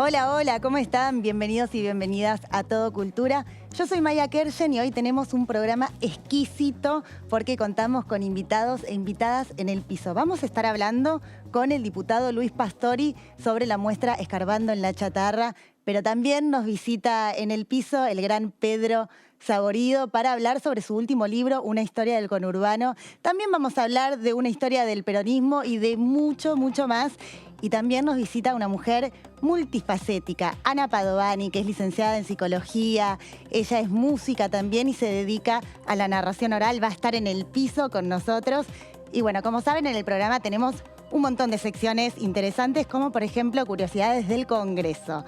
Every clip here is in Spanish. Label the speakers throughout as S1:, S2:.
S1: Hola, hola, ¿cómo están? Bienvenidos y bienvenidas a Todo Cultura. Yo soy Maya Kershen y hoy tenemos un programa exquisito porque contamos con invitados e invitadas en el piso. Vamos a estar hablando con el diputado Luis Pastori sobre la muestra Escarbando en la Chatarra, pero también nos visita en el piso el gran Pedro Saborido para hablar sobre su último libro, Una historia del conurbano. También vamos a hablar de una historia del peronismo y de mucho, mucho más. Y también nos visita una mujer multifacética, Ana Padovani, que es licenciada en psicología. Ella es música también y se dedica a la narración oral. Va a estar en el piso con nosotros. Y bueno, como saben, en el programa tenemos un montón de secciones interesantes, como por ejemplo Curiosidades del Congreso.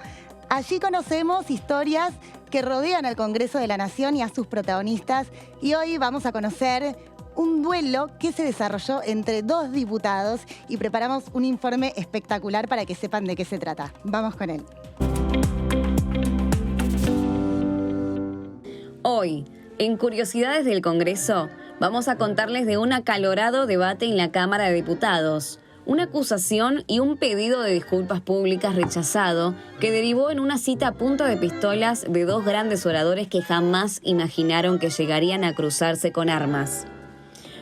S1: Allí conocemos historias que rodean al Congreso de la Nación y a sus protagonistas. Y hoy vamos a conocer un duelo que se desarrolló entre dos diputados y preparamos un informe espectacular para que sepan de qué se trata. Vamos con él.
S2: Hoy, en Curiosidades del Congreso, vamos a contarles de un acalorado debate en la Cámara de Diputados, una acusación y un pedido de disculpas públicas rechazado que derivó en una cita a punta de pistolas de dos grandes oradores que jamás imaginaron que llegarían a cruzarse con armas.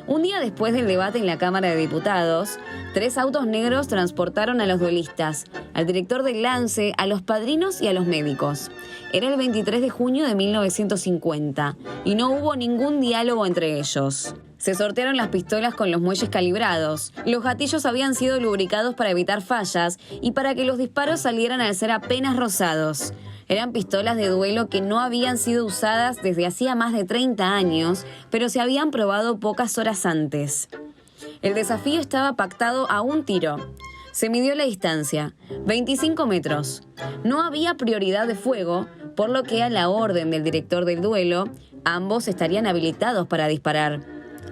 S2: Un día después del debate en la Cámara de Diputados, 3 autos negros transportaron a los duelistas, al director del Lance, a los padrinos y a los médicos. Era el 23 de junio de 1950 y no hubo ningún diálogo entre ellos. Se sortearon las pistolas con los muelles calibrados. Los gatillos habían sido lubricados para evitar fallas y para que los disparos salieran al ser apenas rozados. Eran pistolas de duelo que no habían sido usadas desde hacía más de 30 años, pero se habían probado pocas horas antes. El desafío estaba pactado a un tiro. Se midió la distancia, 25 metros. No había prioridad de fuego, por lo que a la orden del director del duelo, ambos estarían habilitados para disparar.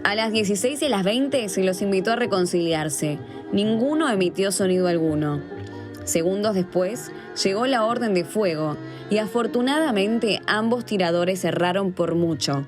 S2: A las 16 y a las 20 se los invitó a reconciliarse. Ninguno emitió sonido alguno. Segundos después, llegó la orden de fuego y afortunadamente ambos tiradores erraron por mucho.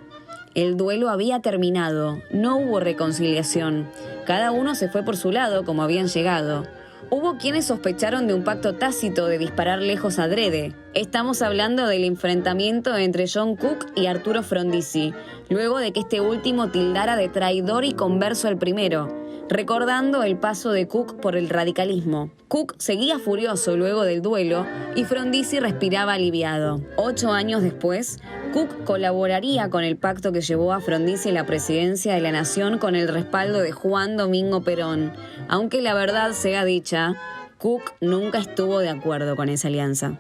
S2: El duelo había terminado, no hubo reconciliación. Cada uno se fue por su lado como habían llegado. Hubo quienes sospecharon de un pacto tácito de disparar lejos adrede. Estamos hablando del enfrentamiento entre John Cook y Arturo Frondizi, luego de que este último tildara de traidor y converso al primero, recordando el paso de Cook por el radicalismo. Cook seguía furioso luego del duelo y Frondizi respiraba aliviado. 8 años después, Cook colaboraría con el pacto que llevó a Frondizi a la presidencia de la Nación con el respaldo de Juan Domingo Perón. Aunque la verdad sea dicha, Cook nunca estuvo de acuerdo con esa alianza.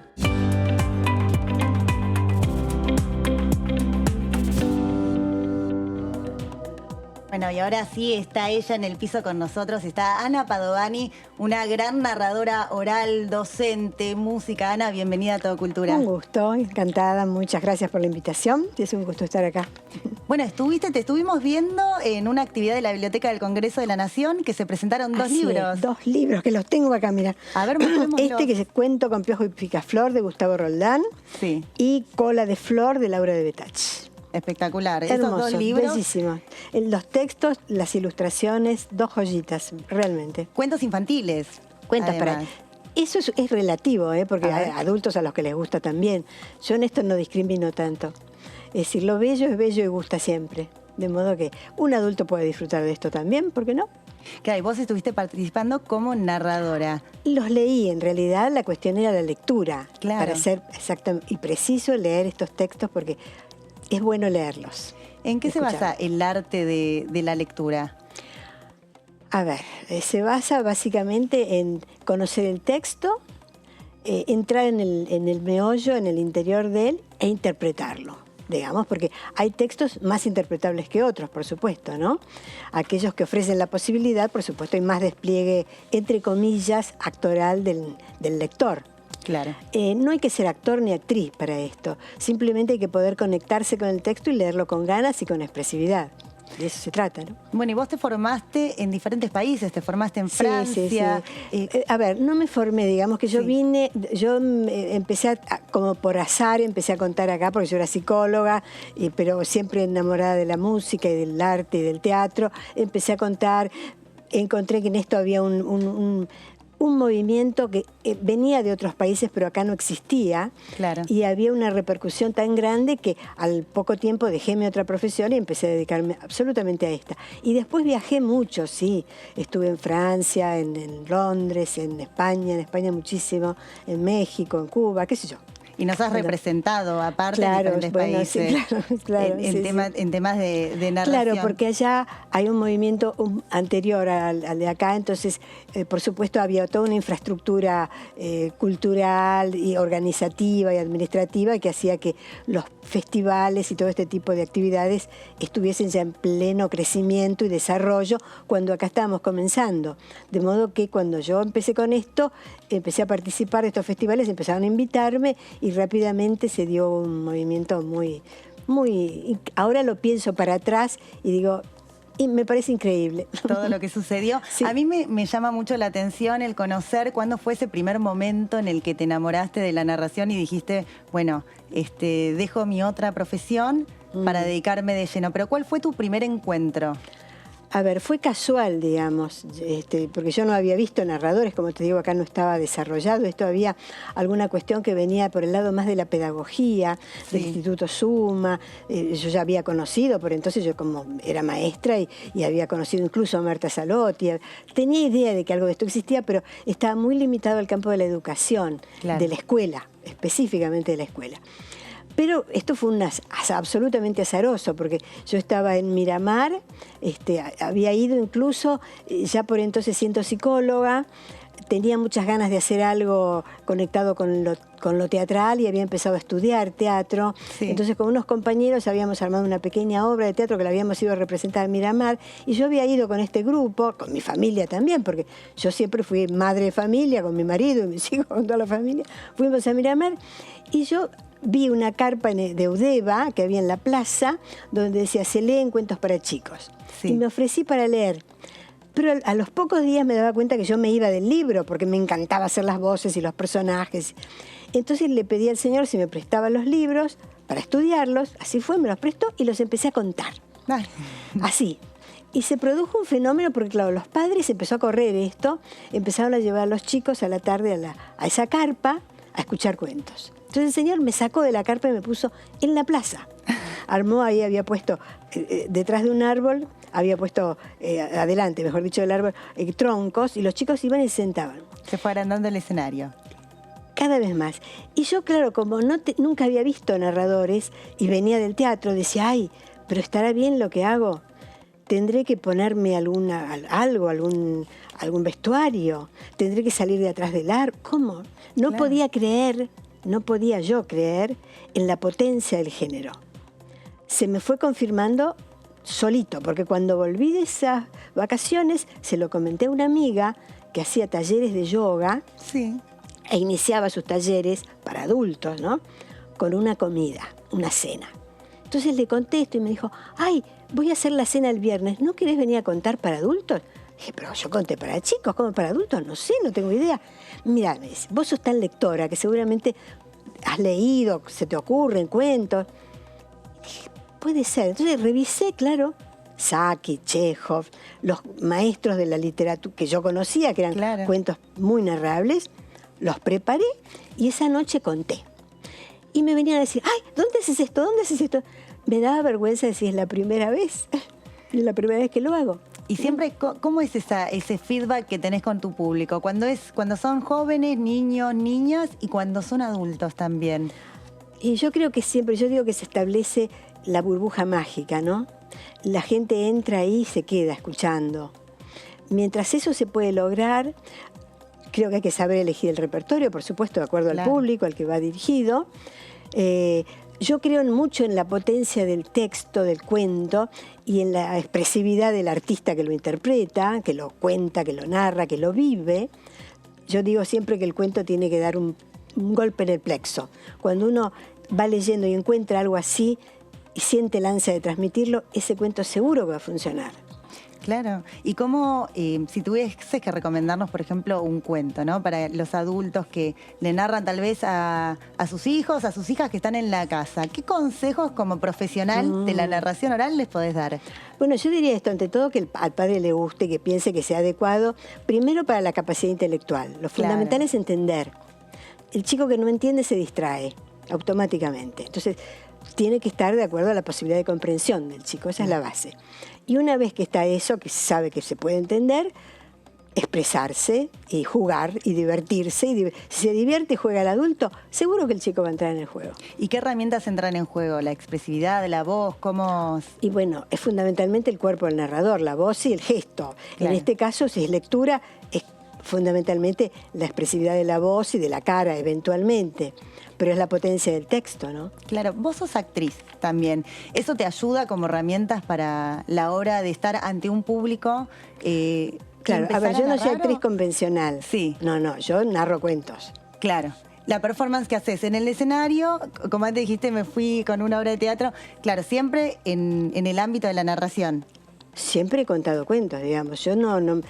S1: Bueno, y ahora sí está ella en el piso con nosotros, está Ana Padovani, una gran narradora oral, docente, música. Ana, bienvenida a Todo Cultura.
S3: Un gusto, encantada, muchas gracias por la invitación, es un gusto estar acá.
S1: Bueno, te estuvimos viendo en una actividad de la Biblioteca del Congreso de la Nación que se presentaron dos libros.
S3: Es, 2 libros que los tengo acá, mira.
S1: A ver, mostrémoslos.
S3: Este que es Cuento con Piojo y Picaflor de Gustavo Roldán,
S1: sí,
S3: y Cola de Flor de Laura de Betach.
S1: Espectacular.
S3: Hermoso,
S1: esos 2 libros.
S3: bellísimo. Los textos, las ilustraciones, 2 joyitas, realmente.
S1: Cuentos infantiles.
S3: Cuentas para... Eso es relativo, porque hay adultos a los que les gusta también. Yo en esto no discrimino tanto. Es decir, lo bello es bello y gusta siempre. De modo que un adulto puede disfrutar de esto también, ¿por qué no?
S1: Claro, y vos estuviste participando como narradora.
S3: Los leí, en realidad la cuestión era la lectura.
S1: Claro.
S3: Para ser exacto y preciso leer estos textos porque es bueno leerlos.
S1: ¿En qué se basa el arte de la lectura?
S3: A ver, se basa básicamente en conocer el texto, entrar en el meollo, en el interior de él e interpretarlo, digamos, porque hay textos más interpretables que otros, por supuesto, ¿no? Aquellos que ofrecen la posibilidad, por supuesto, hay más despliegue, entre comillas, actoral del lector.
S1: Claro.
S3: No hay que ser actor ni actriz para esto. Simplemente hay que poder conectarse con el texto y leerlo con ganas y con expresividad. De eso se trata, ¿no?
S1: Bueno, y vos te formaste en diferentes países, te formaste en Francia.
S3: Sí. A ver, no me formé, digamos que yo empecé como por azar, empecé a contar acá porque yo era psicóloga, pero siempre enamorada de la música y del arte y del teatro. Empecé a contar, encontré que en esto había un movimiento que venía de otros países, pero acá no existía.
S1: Claro.
S3: Y había una repercusión tan grande que al poco tiempo dejé mi otra profesión y empecé a dedicarme absolutamente a esta. Y después viajé mucho, sí. Estuve en Francia, en Londres, en España muchísimo, en México, en Cuba, qué sé yo.
S1: Y nos has representado, aparte, en diferentes países,
S3: sí, claro,
S1: en temas de narración.
S3: Claro, porque allá hay un movimiento anterior al de acá, entonces, por supuesto, había toda una infraestructura cultural y organizativa y administrativa que hacía que los festivales y todo este tipo de actividades estuviesen ya en pleno crecimiento y desarrollo cuando acá estábamos comenzando. De modo que cuando yo empecé con esto, empecé a participar de estos festivales, empezaron a invitarme y rápidamente se dio un movimiento muy... Ahora lo pienso para atrás y digo, y me parece increíble.
S1: Todo lo que sucedió. Sí. A mí me llama mucho la atención el conocer cuándo fue ese primer momento en el que te enamoraste de la narración y dijiste, bueno, dejo mi otra profesión para dedicarme de lleno. Pero ¿cuál fue tu primer encuentro?
S3: A ver, fue casual, digamos, porque yo no había visto narradores, como te digo, acá no estaba desarrollado. Esto había alguna cuestión que venía por el lado más de la pedagogía, del Instituto Summa. Yo ya había conocido, por entonces yo como era maestra y había conocido incluso a Marta Salotti. Tenía idea de que algo de esto existía, pero estaba muy limitado al campo de la educación, de la escuela, específicamente de la escuela. Pero esto fue absolutamente azaroso, porque yo estaba en Miramar, había ido incluso, ya por entonces siendo psicóloga, tenía muchas ganas de hacer algo conectado con lo teatral y había empezado a estudiar teatro. Sí. Entonces con unos compañeros habíamos armado una pequeña obra de teatro que la habíamos ido a representar en Miramar y yo había ido con este grupo, con mi familia también, porque yo siempre fui madre de familia, con mi marido y mis hijos, con toda la familia. Fuimos a Miramar y yo vi una carpa de Udeva que había en la plaza donde decía, se leen cuentos para chicos. Sí. Y me ofrecí para leer. Pero a los pocos días me daba cuenta que yo me iba del libro porque me encantaba hacer las voces y los personajes. Entonces le pedí al Señor si me prestaba los libros para estudiarlos. Así fue, me los prestó y los empecé a contar. Vale. Así. Y se produjo un fenómeno porque, claro, los padres empezó a correr esto, empezaron a llevar a los chicos a la tarde a esa carpa a escuchar cuentos. Entonces el Señor me sacó de la carpa y me puso en la plaza. Armó ahí, había puesto detrás de un árbol, había puesto adelante, mejor dicho, del árbol, troncos, y los chicos iban y se sentaban.
S1: Se fue agrandando el escenario.
S3: Cada vez más. Y yo, claro, como nunca había visto narradores y venía del teatro, decía, ay, pero ¿estará bien lo que hago? Tendré que ponerme algún vestuario, tendré que salir de atrás del árbol. ¿Cómo? No podía yo creer en la potencia del género. Se me fue confirmando solito, porque cuando volví de esas vacaciones, se lo comenté a una amiga que hacía talleres de yoga e iniciaba sus talleres para adultos, ¿no? Con una comida, una cena. Entonces le contesto y me dijo, ay, voy a hacer la cena el viernes, ¿no querés venir a contar para adultos? Dije, pero yo conté para chicos, ¿cómo para adultos? No sé, no tengo idea. Mirá, me dice, vos sos tan lectora que seguramente has leído, se te ocurren cuentos. Dije, puede ser. Entonces revisé, claro, Saki, Chekhov, los maestros de la literatura que yo conocía, que eran cuentos muy narrables, los preparé y esa noche conté. Y me venían a decir, ay, ¿dónde haces esto? ¿Dónde haces esto? Me daba vergüenza decir, es la primera vez. Es la primera vez que lo hago.
S1: Y siempre, ¿cómo es ese feedback que tenés con tu público? Cuando son jóvenes, niños, niñas y cuando son adultos también.
S3: Y yo creo que siempre, yo digo que se establece la burbuja mágica, ¿no? La gente entra ahí y se queda escuchando. Mientras eso se puede lograr, creo que hay que saber elegir el repertorio, por supuesto, de acuerdo al público, al que va dirigido. Yo creo mucho en la potencia del texto, del cuento, y en la expresividad del artista que lo interpreta, que lo cuenta, que lo narra, que lo vive. Yo digo siempre que el cuento tiene que dar un golpe en el plexo. Cuando uno va leyendo y encuentra algo así y siente el ansia de transmitirlo, ese cuento seguro que va a funcionar.
S1: Claro. Y cómo, si tuvieses que recomendarnos, por ejemplo, un cuento, ¿no? Para los adultos que le narran tal vez a sus hijos, a sus hijas que están en la casa, ¿qué consejos como profesional de la narración oral les podés dar?
S3: Bueno, yo diría esto, ante todo que al padre le guste, que piense que sea adecuado, primero para la capacidad intelectual. Lo fundamental es entender. El chico que no entiende se distrae automáticamente. Entonces, tiene que estar de acuerdo a la posibilidad de comprensión del chico, esa es la base. Y una vez que está eso, que sabe que se puede entender, expresarse y jugar y divertirse. Si se divierte y juega el adulto, seguro que el chico va a entrar en el juego.
S1: ¿Y qué herramientas entran en juego? ¿La expresividad, la voz? ¿Cómo?
S3: Y bueno, es fundamentalmente el cuerpo del narrador, la voz y el gesto.
S1: Claro.
S3: En este caso, si es lectura, es fundamentalmente la expresividad de la voz y de la cara, eventualmente. Pero es la potencia del texto, ¿no?
S1: Claro, vos sos actriz también. ¿Eso te ayuda como herramientas para la hora de estar ante un público?
S3: Claro, a ver, yo no soy actriz
S1: o...
S3: convencional.
S1: Sí.
S3: No, yo narro cuentos.
S1: Claro. La performance que haces en el escenario, como antes dijiste, me fui con una obra de teatro, claro, siempre en el ámbito de la narración.
S3: Siempre he contado cuentos, digamos. Yo no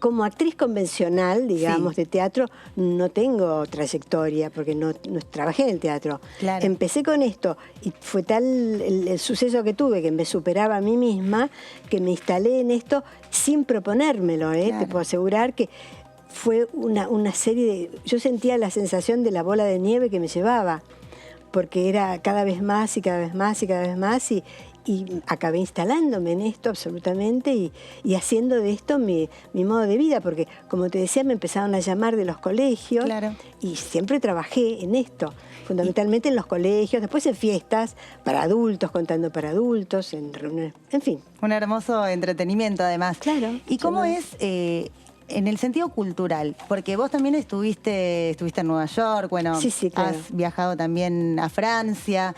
S3: como actriz convencional, digamos, de teatro, no tengo trayectoria porque no trabajé en el teatro.
S1: Claro.
S3: Empecé con esto y fue tal el suceso que tuve, que me superaba a mí misma, que me instalé en esto sin proponérmelo.
S1: Claro.
S3: Te puedo asegurar que fue una serie de... Yo sentía la sensación de la bola de nieve que me llevaba, porque era cada vez más y cada vez más y cada vez más y acabé instalándome en esto absolutamente y haciendo de esto mi modo de vida, porque como te decía, me empezaron a llamar de los colegios.
S1: Claro.
S3: Y siempre trabajé en esto, fundamentalmente en los colegios, después en fiestas para adultos, contando para adultos, en reuniones, en fin.
S1: Un hermoso entretenimiento además.
S3: Claro.
S1: ¿Y cómo es en el sentido cultural? Porque vos también estuviste en Nueva York, bueno,
S3: sí, claro.
S1: Has viajado también a Francia.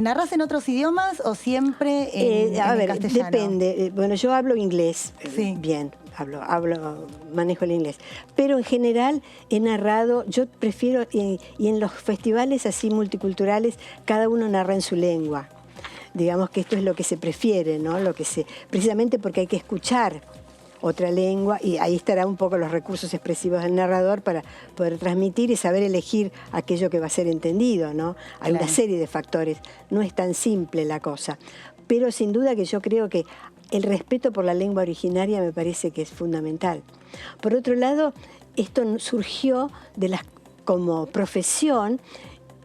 S1: ¿Narrás en otros idiomas o siempre en castellano?
S3: Depende. Bueno, yo hablo inglés bien, manejo el inglés. Pero en general he narrado, yo prefiero, y en los festivales así multiculturales, cada uno narra en su lengua. Digamos que esto es lo que se prefiere, ¿no? Precisamente porque hay que escuchar otra lengua, y ahí estará un poco los recursos expresivos del narrador para poder transmitir y saber elegir aquello que va a ser entendido, ¿no? Hay una serie de factores, no es tan simple la cosa, pero sin duda que yo creo que el respeto por la lengua originaria me parece que es fundamental. Por otro lado, esto surgió como profesión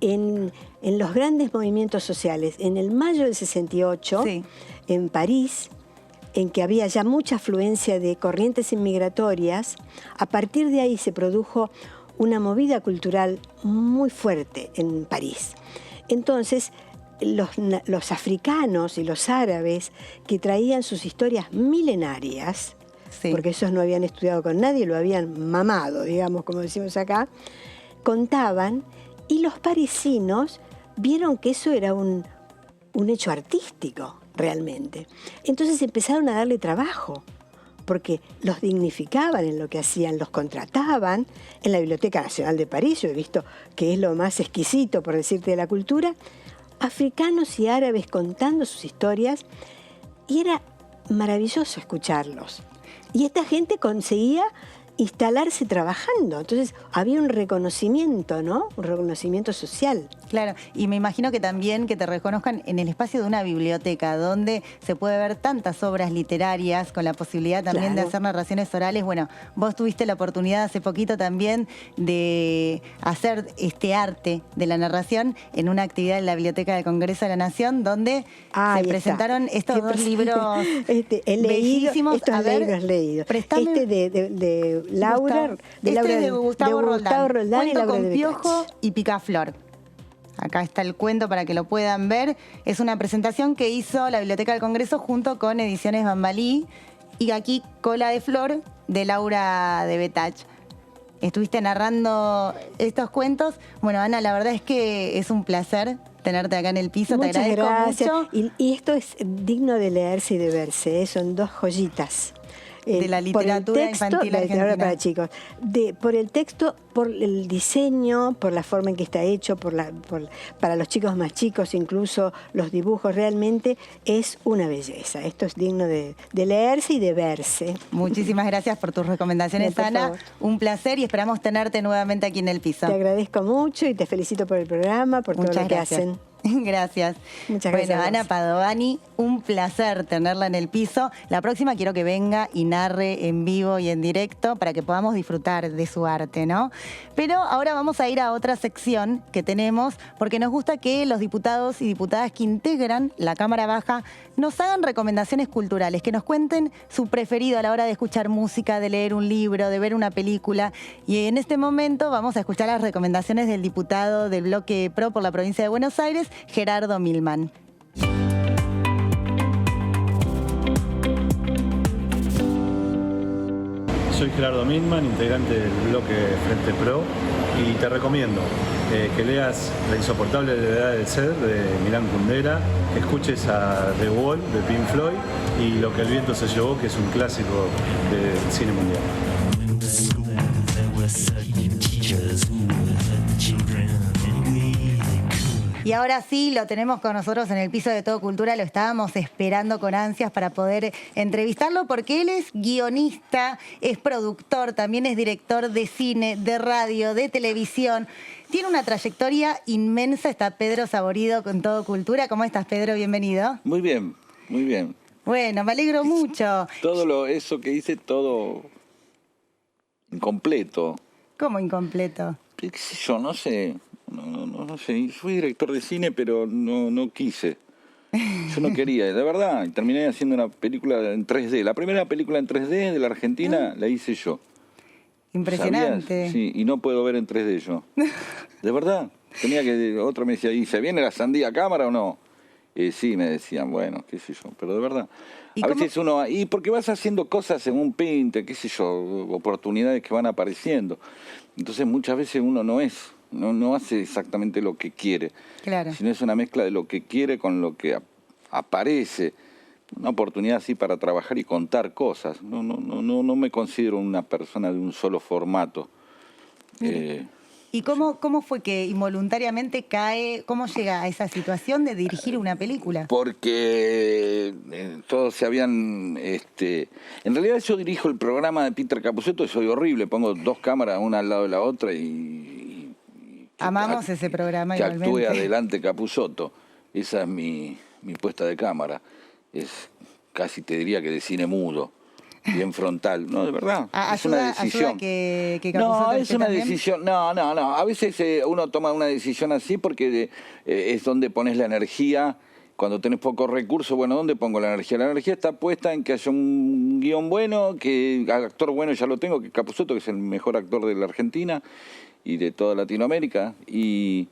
S3: en los grandes movimientos sociales. En el mayo del 68, en París, en que había ya mucha afluencia de corrientes inmigratorias, a partir de ahí se produjo una movida cultural muy fuerte en París. Entonces, los africanos y los árabes que traían sus historias milenarias, porque esos no habían estudiado con nadie, lo habían mamado, digamos, como decimos acá, contaban, y los parisinos vieron que eso era un hecho artístico, realmente. Entonces empezaron a darle trabajo, porque los dignificaban en lo que hacían, los contrataban. En la Biblioteca Nacional de París, yo he visto que es lo más exquisito, por decirte, de la cultura, africanos y árabes contando sus historias, y era maravilloso escucharlos. Y esta gente conseguía instalarse trabajando. Entonces había un reconocimiento, ¿no? Un reconocimiento social.
S1: Claro, y me imagino que también que te reconozcan en el espacio de una biblioteca, donde se puede ver tantas obras literarias, con la posibilidad también de hacer narraciones orales. Bueno, vos tuviste la oportunidad hace poquito también de hacer este arte de la narración en una actividad en la Biblioteca del Congreso de la Nación, donde se presentaron estos dos libros bellísimos.
S3: Estos libros leídos. De Laura,
S1: de Gustavo Roldán.
S3: Y
S1: Cuento con Piojo y Picaflor. Acá está el cuento para que lo puedan ver. Es una presentación que hizo la Biblioteca del Congreso junto con Ediciones Bambalí, y aquí Cola de Flor de Laura de Betach. Estuviste narrando estos cuentos. Bueno, Ana, la verdad es que es un placer tenerte acá en el piso.
S3: Muchas
S1: te agradezco
S3: gracias.
S1: mucho.
S3: Y esto es digno de leerse y de verse, son dos joyitas.
S1: de la literatura infantil
S3: la literatura
S1: argentina.
S3: para chicos. Por el texto, por el diseño, por la forma en que está hecho, para los chicos más chicos, incluso los dibujos, realmente es una belleza. Esto es digno de leerse y de verse.
S1: Muchísimas gracias por tus recomendaciones,
S3: No, por
S1: Ana.
S3: favor.
S1: Un placer y esperamos tenerte nuevamente aquí en el piso.
S3: Te agradezco mucho y te felicito por el programa, por todo lo que hacen.
S1: Gracias.
S3: Muchas gracias
S1: Bueno,
S3: a vos.
S1: Ana Padovani, un placer tenerla en el piso. La próxima quiero que venga y narre en vivo y en directo para que podamos disfrutar de su arte, ¿no? Pero ahora vamos a ir a otra sección que tenemos porque nos gusta que los diputados y diputadas que integran la Cámara Baja nos hagan recomendaciones culturales, que nos cuenten su preferido a la hora de escuchar música, de leer un libro, de ver una película. Y en este momento vamos a escuchar las recomendaciones del diputado del Bloque PRO por la provincia de Buenos Aires, Gerardo Milman.
S4: Soy Gerardo Milman, integrante del bloque Frente Pro, y te recomiendo que leas La insoportable levedad del ser de Milán Kundera, que escuches a The Wall de Pink Floyd y Lo que el viento se llevó, que es un clásico del cine mundial.
S1: Y ahora sí, lo tenemos con nosotros en el piso de Todo Cultura, lo estábamos esperando con ansias para poder entrevistarlo porque él es guionista, es productor, también es director de cine, de radio, de televisión. Tiene una trayectoria inmensa, está Pedro Saborido con Todo Cultura. ¿Cómo estás, Pedro? Bienvenido.
S5: Muy bien, muy bien.
S1: Bueno, me alegro mucho.
S5: Eso que hice, todo incompleto.
S1: ¿Cómo incompleto?
S5: ¿Qué sé yo? No sé. No sé. Fui director de cine, pero no quise. Yo no quería, de verdad. Terminé haciendo una película en 3D. La primera película en 3D de la Argentina la hice yo.
S1: Impresionante.
S5: ¿Sabías? Sí, y no puedo ver en 3D yo. De verdad. Otro me decía, ¿y se viene la sandía a cámara o no? Sí, me decían, bueno, qué sé yo, pero de verdad.
S1: ¿Y
S5: a
S1: cómo?
S5: veces y porque vas haciendo cosas según pinte, qué sé yo, oportunidades que van apareciendo. Entonces muchas veces uno no hace exactamente lo que quiere,
S1: Claro.
S5: sino es una mezcla de lo que quiere con lo que aparece. Una oportunidad así para trabajar y contar cosas. No me considero una persona de un solo formato.
S1: ¿Y cómo fue que involuntariamente cómo llega a esa situación de dirigir una película?
S5: Porque todos se habían... En realidad yo dirijo el programa de Peter Capusotto y soy horrible. Pongo 2 cámaras una al lado de la otra y
S1: Amamos ese programa
S5: que
S1: igualmente.
S5: actúe adelante Capusotto. Esa es mi puesta de cámara. Es casi te diría que de cine mudo. Bien frontal. No, de verdad. Es una decisión.
S1: Ayuda que
S5: No,
S1: Capusotto
S5: es
S1: esté
S5: una
S1: también.
S5: decisión. No. A veces uno toma una decisión así porque es donde pones la energía. Cuando tenés pocos recursos, bueno, ¿dónde pongo la energía? La energía está puesta en que haya un guión bueno, que actor bueno ya lo tengo, que Capusotto, que es el mejor actor de la Argentina y de toda Latinoamérica. Y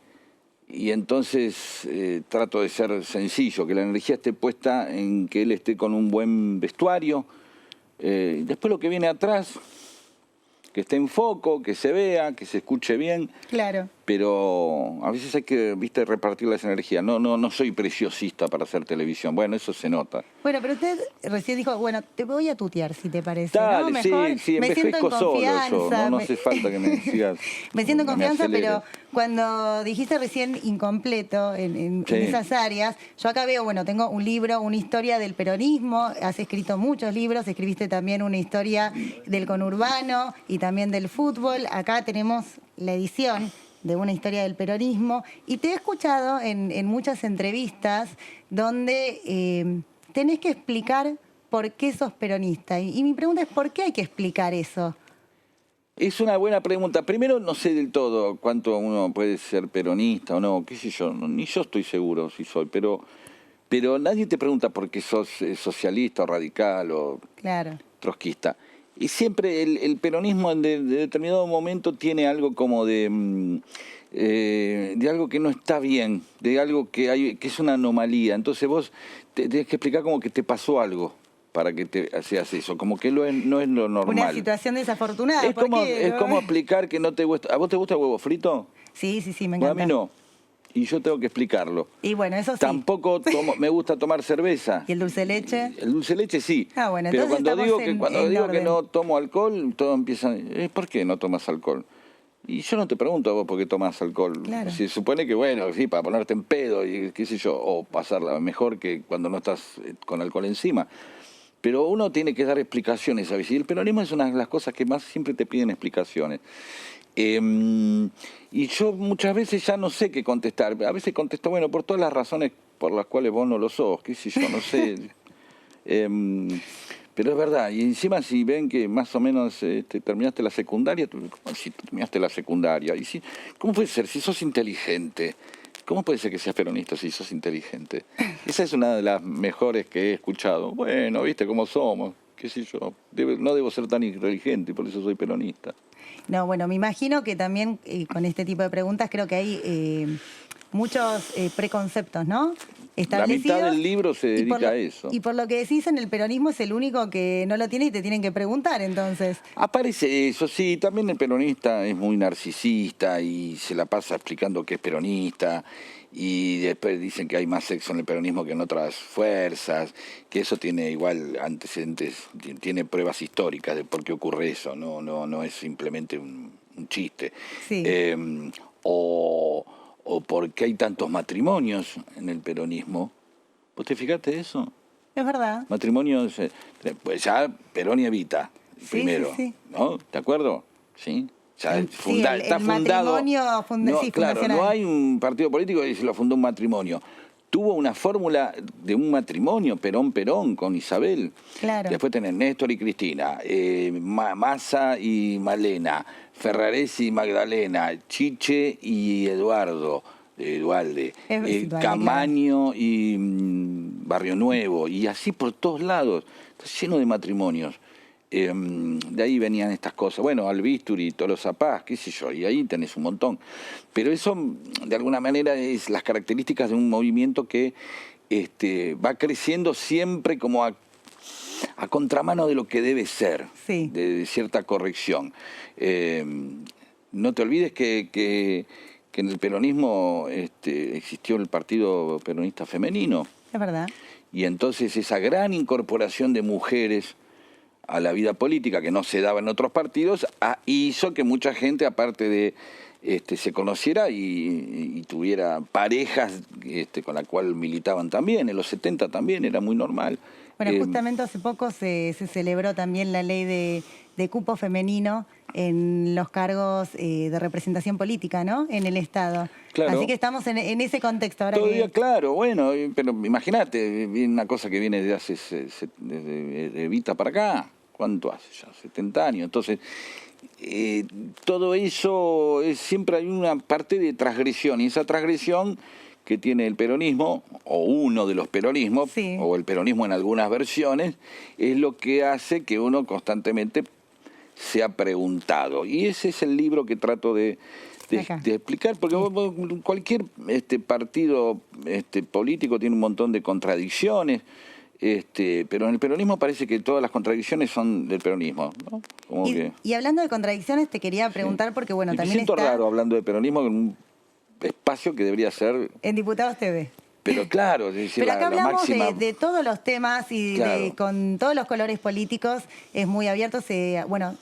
S5: entonces trato de ser sencillo, que la energía esté puesta en que él esté con un buen vestuario. Después lo que viene atrás, que esté en foco, que se vea, que se escuche bien.
S1: Claro.
S5: Pero a veces hay que, repartir las energías. No soy preciosista para hacer televisión. Bueno, eso se nota.
S1: Bueno, pero usted recién dijo, bueno, te voy a tutear si te parece.
S5: Dale,
S1: ¿no? Mejor
S5: sí,
S1: me siento en
S5: envejezco solo yo.
S1: confianza.
S5: No hace falta que me sigas.
S1: Me siento en
S5: no me
S1: confianza,
S5: aceleres.
S1: pero cuando dijiste recién incompleto en
S5: Sí.
S1: esas áreas, yo acá veo, bueno, tengo un libro, una historia del peronismo, has escrito muchos libros, escribiste también una historia del conurbano y también del fútbol. Acá tenemos la edición de una historia del peronismo y te he escuchado en muchas entrevistas donde tenés que explicar por qué sos peronista. Y mi pregunta es, ¿por qué hay que explicar eso?
S5: Es una buena pregunta. Primero, no sé del todo cuánto uno puede ser peronista o no, qué sé yo, ni yo estoy seguro si soy, pero nadie te pregunta por qué sos socialista o radical o
S1: Claro.
S5: trotskista. Y siempre el peronismo en de determinado momento tiene algo como de algo que no está bien, de algo que es una anomalía. Entonces vos tenés que explicar como que te pasó algo para que te seas eso, como que no es lo normal.
S1: Una situación desafortunada.
S5: Es
S1: ¿por
S5: como,
S1: qué?
S5: es como explicar que no te gusta. ¿A vos te gusta el huevo frito?
S1: Sí, me
S5: Bueno,
S1: encanta.
S5: a mí no. y yo tengo que explicarlo.
S1: Y bueno, eso sí.
S5: Tampoco me gusta tomar cerveza.
S1: ¿Y el dulce de leche?
S5: El dulce de leche sí.
S1: Ah, bueno,
S5: pero
S1: entonces
S5: cuando digo que
S1: orden.
S5: no tomo alcohol, todos empiezan, ¿por qué no tomas alcohol? Y yo no te pregunto a vos por qué tomas alcohol.
S1: Claro.
S5: Se supone que, bueno, sí, para ponerte en pedo y qué sé yo, o pasarla mejor que cuando no estás con alcohol encima. Pero uno tiene que dar explicaciones a veces. Y el peronismo es una de las cosas que más siempre te piden explicaciones. Y yo muchas veces ya no sé qué contestar. A veces contesto, bueno, por todas las razones por las cuales vos no lo sos, qué sé yo, no sé. Pero es verdad, y encima si ven que más o menos terminaste la secundaria, ¿cómo si terminaste la secundaria? Y si, ¿cómo puede ser? Si sos inteligente, ¿cómo puede ser que seas peronista si sos inteligente? Esa es una de las mejores que he escuchado. Bueno, viste cómo somos, qué sé yo, no debo ser tan inteligente y por eso soy peronista.
S1: No, bueno, me imagino que también con este tipo de preguntas creo que hay muchos preconceptos, ¿no? Establecidos.
S5: La mitad del libro se dedica a eso.
S1: Y por lo que decís, en el peronismo es el único que no lo tiene y te tienen que preguntar, entonces.
S5: Aparece eso, sí. También el peronista es muy narcisista y se la pasa explicando que es peronista. Y después dicen que hay más sexo en el peronismo que en otras fuerzas, que eso tiene igual antecedentes, tiene pruebas históricas de por qué ocurre eso, no es simplemente un chiste.
S1: Sí.
S5: O por qué hay tantos matrimonios en el peronismo. ¿Vos te fijaste eso?
S1: Es verdad.
S5: Matrimonios, pues ya Perón y Evita, primero,
S1: sí.
S5: ¿no? ¿De acuerdo? Sí. Ya
S1: Sí,
S5: está
S1: el
S5: fundado.
S1: matrimonio
S5: Claro,
S1: fundacional.
S5: no hay un partido político que se lo fundó un matrimonio. Tuvo una fórmula de un matrimonio, Perón con Isabel.
S1: Claro.
S5: Después tenés Néstor y Cristina, Massa y Malena, Ferraresi y Magdalena, Chiche y Eduardo. Dualde, Camaño y Barrio Nuevo, y así por todos lados, está lleno de matrimonios. De ahí venían estas cosas, bueno, Albísturi, Tolosa Paz, qué sé yo, y ahí tenés un montón. Pero eso, de alguna manera, es las características de un movimiento que va creciendo siempre como a contramano de lo que debe ser,
S1: sí,
S5: de cierta corrección. No te olvides que en el peronismo existió el Partido Peronista Femenino.
S1: Es verdad.
S5: Y entonces esa gran incorporación de mujeres a la vida política que no se daba en otros partidos hizo que mucha gente, aparte de se conociera y tuviera parejas con la cual militaban también. En los 70 también era muy normal.
S1: Bueno, justamente hace poco se celebró también la ley de cupo femenino en los cargos de representación política, ¿no? En el Estado.
S5: Claro.
S1: Así que estamos en ese contexto ahora.
S5: Todavía, claro, bueno, pero imagínate, una cosa que viene desde Evita para acá. ¿Cuánto hace ya? 70 años. Entonces, todo eso, siempre hay una parte de transgresión, y esa transgresión que tiene el peronismo, o uno de los peronismos,
S1: sí,
S5: o el peronismo en algunas versiones, es lo que hace que uno constantemente sea preguntado. Y ese es el libro que trato de explicar, porque cualquier partido político tiene un montón de contradicciones, pero en el peronismo parece que todas las contradicciones son del peronismo, ¿no?
S1: Y hablando de contradicciones, te quería preguntar, porque bueno, también
S5: me siento raro hablando de peronismo en un espacio que debería ser
S1: en Diputados TV.
S5: Pero claro, es decir,
S1: pero acá hablamos
S5: máxima...
S1: de todos los temas y
S5: claro,
S1: con todos los colores políticos, es muy abierto, se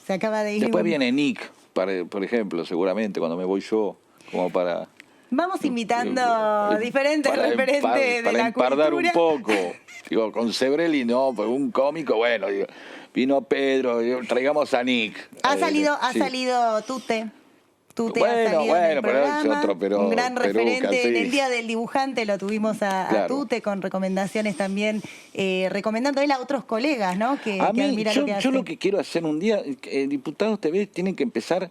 S1: acaba de ir...
S5: Después viene Nick, por ejemplo, seguramente, cuando me voy yo, como para...
S1: Vamos invitando diferentes referentes de la cultura.
S5: Para empardar un poco. Digo, con Sebrelli no, pues un cómico, bueno, digo, vino Pedro, traigamos a Nick.
S1: Ha salido Tute.
S5: Bueno, pero es otro,
S1: un gran referente.
S5: Sí.
S1: En el Día del Dibujante lo tuvimos a Tute con recomendaciones también, recomendando él a otros colegas, ¿no? Que admiran lo que hace.
S5: Yo lo que quiero hacer un día, Diputados TV tienen que empezar.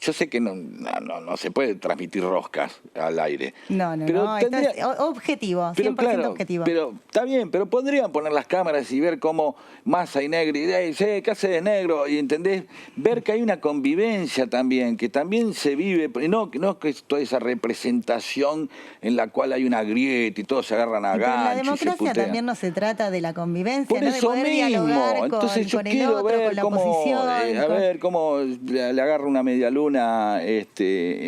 S5: Yo sé que no se puede transmitir roscas al aire.
S1: No, esto es objetivo, 100%
S5: claro,
S1: objetivo.
S5: Pero está bien, pero podrían poner las cámaras y ver cómo Massa y Negri, ¿qué haces, negro? Y ¿entendés? Ver que hay una convivencia también, que también se vive, no que es toda esa representación en la cual hay una grieta y todos se agarran a gancho.
S1: La democracia también no se trata de la convivencia,
S5: por
S1: ¿no?
S5: eso
S1: de poder
S5: mismo.
S1: dialogar
S5: Entonces yo
S1: con el
S5: quiero
S1: otro,
S5: ver
S1: con la
S5: cómo,
S1: oposición.
S5: a ver cómo le agarra una media luna Luna,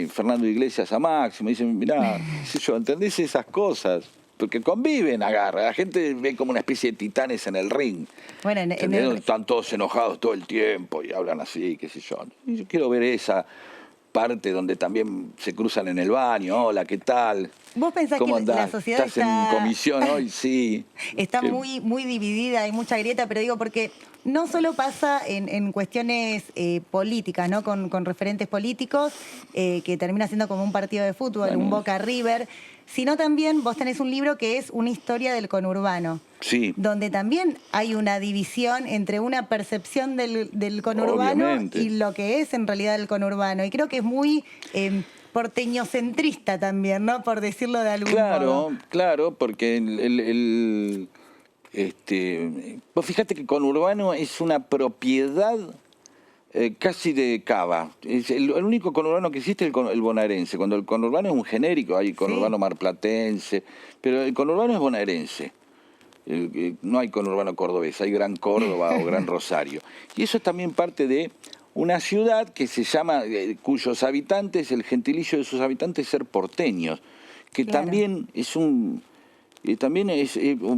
S5: Fernando Iglesias a Máximo, dicen, mirá, qué sé yo, ¿entendés esas cosas? Porque conviven, agarra. La gente ve como una especie de titanes en el ring.
S1: Bueno,
S5: Están todos enojados todo el tiempo y hablan así, qué sé yo. Y yo quiero ver esa parte donde también se cruzan en el baño. Hola, ¿qué tal?
S1: ¿Vos pensás
S5: ¿Cómo
S1: que
S5: andás?
S1: la sociedad
S5: ¿Estás en comisión hoy? Sí.
S1: Está muy, muy dividida, hay mucha grieta, pero digo, porque no solo pasa en cuestiones políticas, ¿no? Con referentes políticos, que termina siendo como un partido de fútbol,
S5: Bueno.
S1: un Boca River, sino también vos tenés un libro que es una historia del conurbano.
S5: Sí.
S1: Donde también hay una división entre una percepción del conurbano
S5: Obviamente.
S1: y lo que es en realidad el conurbano. Y creo que es muy porteñocentrista también, ¿no? Por decirlo de algún modo.
S5: Claro, porque vos fíjate que conurbano es una propiedad casi de Cava. Es el único conurbano que existe es el bonaerense. Cuando el conurbano es un genérico, hay conurbano marplatense, pero el conurbano es bonaerense. No hay conurbano cordobés, hay Gran Córdoba o Gran Rosario. Y eso es también parte de una ciudad que se llama, cuyos habitantes, el gentilicio de sus habitantes es ser porteños, que
S1: Claro.
S5: también es un